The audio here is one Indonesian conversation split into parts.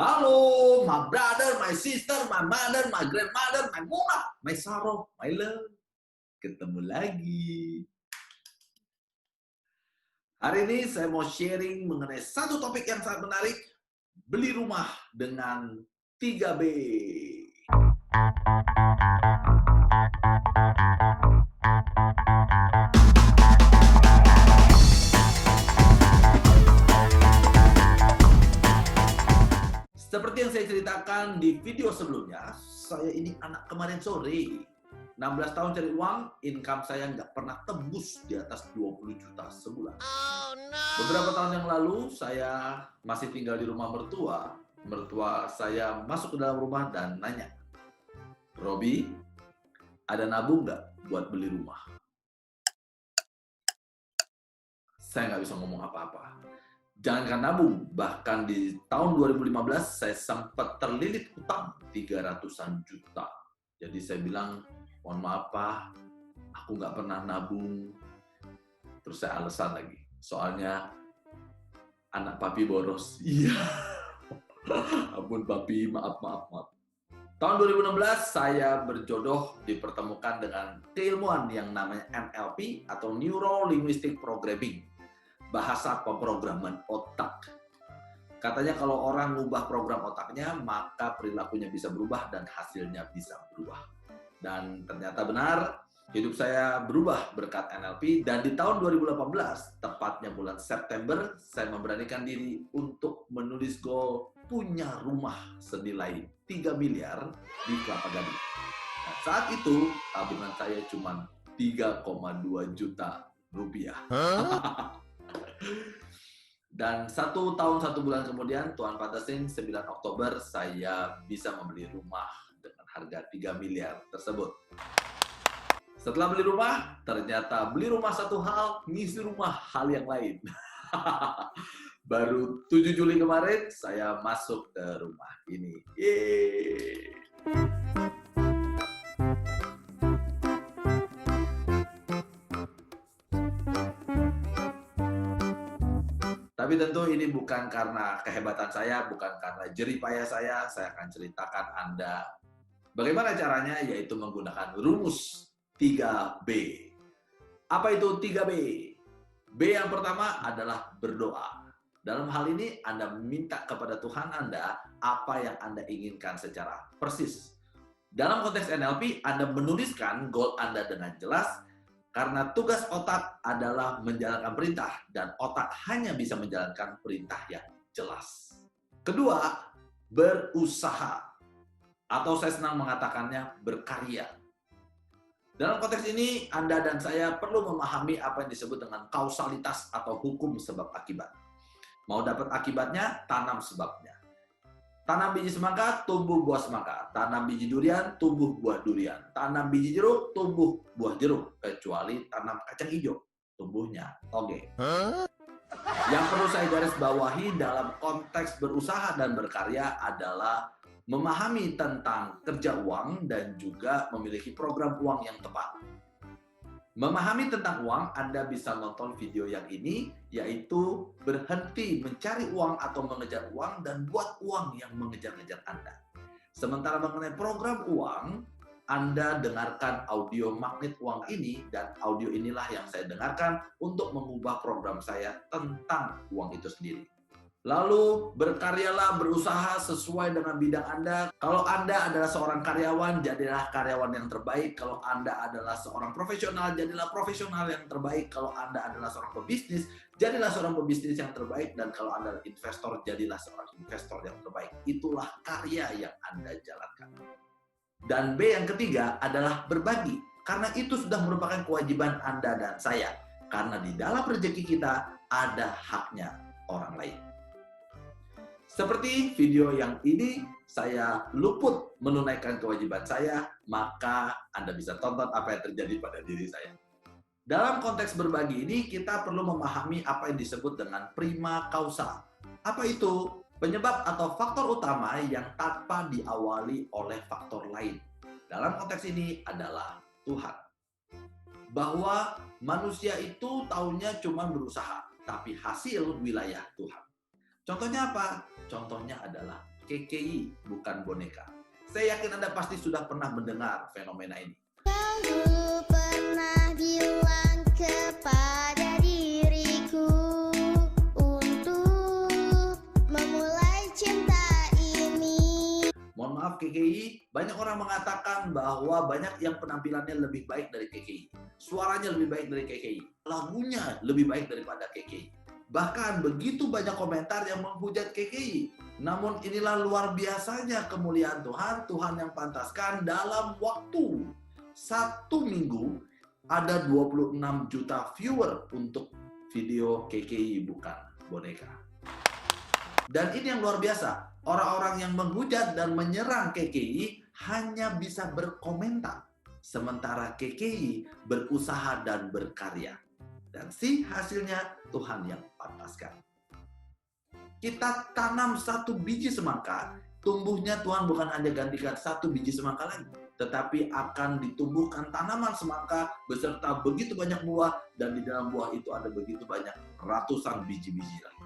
Halo, my brother, my sister, my mother, my grandmother, my mama, my sorrow, my love. Ketemu lagi. Hari ini saya mau sharing mengenai satu topik yang sangat menarik. Beli rumah dengan 3B. Seperti yang saya ceritakan di video sebelumnya, saya ini anak kemarin sore. 16 tahun cari uang, income saya nggak pernah tembus di atas 20 juta sebulan. Oh no. Beberapa tahun yang lalu, saya masih tinggal di rumah mertua. Mertua saya masuk ke dalam rumah dan nanya, "Robi, ada nabung nggak buat beli rumah?" Saya nggak bisa ngomong apa-apa. Jangankan nabung, bahkan di tahun 2015 saya sempat terlilit utang 300-an juta. Jadi saya bilang, mohon maaf Pak, aku nggak pernah nabung. Terus saya alasan lagi, soalnya anak papi boros. Iya, ampun papi, maaf. Tahun 2016 saya berjodoh dipertemukan dengan keilmuan yang namanya NLP atau Neuro Linguistic Programming. Bahasa pemrograman otak. Katanya kalau orang ngubah program otaknya, maka perilakunya bisa berubah dan hasilnya bisa berubah. Dan ternyata benar, hidup saya berubah berkat NLP. Dan di tahun 2018, tepatnya bulan September, saya memberanikan diri untuk menulis goal punya rumah senilai 3 miliar di Kelapa Gading. Dan saat itu, tabungan saya cuma 3,2 juta rupiah. Dan 1 tahun 1 bulan kemudian, Tuhan patasin 9 Oktober, saya bisa membeli rumah dengan harga 3 miliar tersebut. Setelah beli rumah, ternyata beli rumah satu hal, ngisi rumah hal yang lain. Baru 7 Juli kemarin, saya masuk ke rumah ini. Yeay! Tapi tentu ini bukan karena kehebatan saya, bukan karena jerih payah saya akan ceritakan Anda bagaimana caranya, yaitu menggunakan rumus 3B. Apa itu 3B? B yang pertama adalah berdoa. Dalam hal ini Anda minta kepada Tuhan Anda apa yang Anda inginkan secara persis. Dalam konteks NLP, Anda menuliskan goal Anda dengan jelas, karena tugas otak adalah menjalankan perintah, dan otak hanya bisa menjalankan perintah yang jelas. Kedua, berusaha. Atau saya senang mengatakannya berkarya. Dalam konteks ini, Anda dan saya perlu memahami apa yang disebut dengan kausalitas atau hukum sebab akibat. Mau dapat akibatnya, tanam sebabnya. Tanam biji semangka, tumbuh buah semangka. Tanam biji durian, tumbuh buah durian. Tanam biji jeruk, tumbuh buah jeruk. Kecuali tanam kacang hijau, tumbuhnya toge. Yang perlu saya garis bawahi dalam konteks berusaha dan berkarya adalah memahami tentang kerja uang dan juga memiliki program uang yang tepat. Memahami tentang uang, Anda bisa nonton video yang ini, yaitu berhenti mencari uang atau mengejar uang dan buat uang yang mengejar-ngejar Anda. Sementara mengenai program uang, Anda dengarkan audio magnet uang ini, dan audio inilah yang saya dengarkan untuk mengubah program saya tentang uang itu sendiri. Lalu berkaryalah, berusaha sesuai dengan bidang Anda. Kalau Anda adalah seorang karyawan, jadilah karyawan yang terbaik. Kalau Anda adalah seorang profesional, jadilah profesional yang terbaik. Kalau Anda adalah seorang pebisnis, jadilah seorang pebisnis yang terbaik. Dan kalau Anda adalah investor, jadilah seorang investor yang terbaik. Itulah karya yang Anda jalankan. Dan B yang ketiga adalah berbagi. Karena itu sudah merupakan kewajiban Anda dan saya. Karena di dalam rezeki kita ada haknya orang lain. Seperti video yang ini, saya luput menunaikan kewajiban saya, maka Anda bisa tonton apa yang terjadi pada diri saya. Dalam konteks berbagi ini, kita perlu memahami apa yang disebut dengan prima causa. Apa itu? Penyebab atau faktor utama yang tanpa diawali oleh faktor lain. Dalam konteks ini adalah Tuhan. Bahwa manusia itu taunya cuma berusaha, tapi hasil wilayah Tuhan. Contohnya apa? Contohnya adalah KKI, bukan boneka. Saya yakin Anda pasti sudah pernah mendengar fenomena ini. Kau dulu pernah bilang kepada diriku untuk memulai cinta ini. Mohon maaf KKI, banyak orang mengatakan bahwa banyak yang penampilannya lebih baik dari KKI. Suaranya lebih baik dari KKI. Lagunya lebih baik daripada KKI. Bahkan begitu banyak komentar yang menghujat KKI. Namun inilah luar biasanya kemuliaan Tuhan, Tuhan yang pantaskan dalam waktu 1 minggu ada 26 juta viewer untuk video KKI bukan boneka. Dan ini yang luar biasa, orang-orang yang menghujat dan menyerang KKI hanya bisa berkomentar, sementara KKI berusaha dan berkarya. Dan hasilnya Tuhan yang pantaskan. Kita tanam 1 biji semangka, tumbuhnya Tuhan bukan hanya gantikan 1 biji semangka lagi, tetapi akan ditumbuhkan tanaman semangka beserta begitu banyak buah, dan di dalam buah itu ada begitu banyak ratusan biji-biji lagi.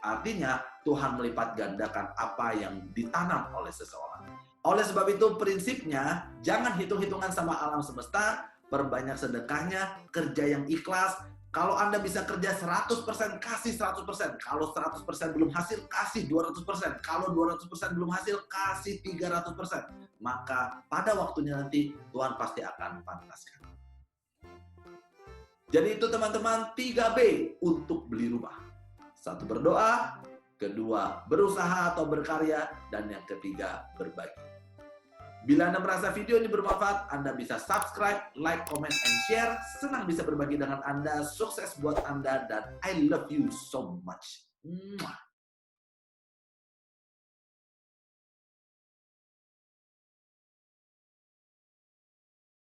Artinya Tuhan melipat gandakan apa yang ditanam oleh seseorang. Oleh sebab itu prinsipnya jangan hitung-hitungan sama alam semesta, perbanyak sedekahnya, kerja yang ikhlas. Kalau Anda bisa kerja 100%, kasih 100%. Kalau 100% belum hasil, kasih 200%. Kalau 200% belum hasil, kasih 300%. Maka pada waktunya nanti Tuhan pasti akan pantaskan. Jadi itu teman-teman 3B untuk beli rumah. 1, berdoa. 2, berusaha atau berkarya. Dan yang ketiga, berbagi. Bila Anda merasa video ini bermanfaat, Anda bisa subscribe, like, comment, and share. Senang bisa berbagi dengan Anda. Sukses buat Anda dan I love you so much. Mwah.